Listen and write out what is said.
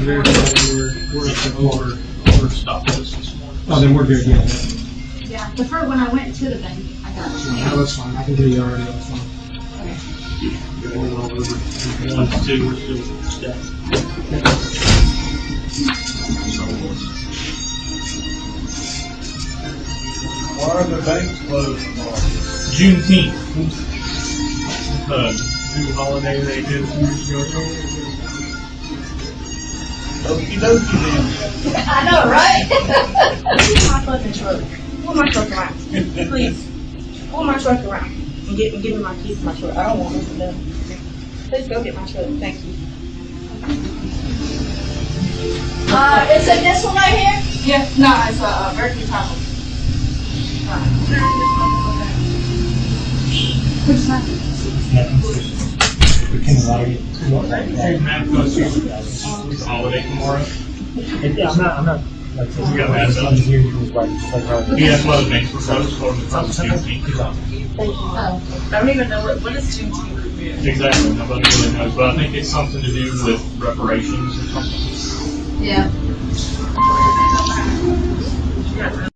we're at the Overstock this morning. Oh, then we're good, yeah. Yeah, the first when I went to the bank, I got it. Yeah, that's fine. I can do you already. That's fine. Going all over. 1 to 2, we're still stacked. Why are the banks closed tomorrow? Juneteenth. New holiday they did a few years ago. Okie dokie then. I know, right? Pull my fucking truck. Pull my truck around. Please. Pull my truck around. And give me my keys to my truck. I don't want this to done. Please go get my truck. Thank you. Is it this one right here? Yeah. No, it's a Berkeley Tahoe. Which one? Matt goes to the holiday tomorrow. Yeah, I'm not. Like, You got mad about it? here, he was like, Yeah, that's why the banks were closed for the first Juneteenth. Thank you. I don't even know what is Juneteenth. Exactly, nobody really knows, but I think it's something to do with reparations or something. Yeah. Yeah,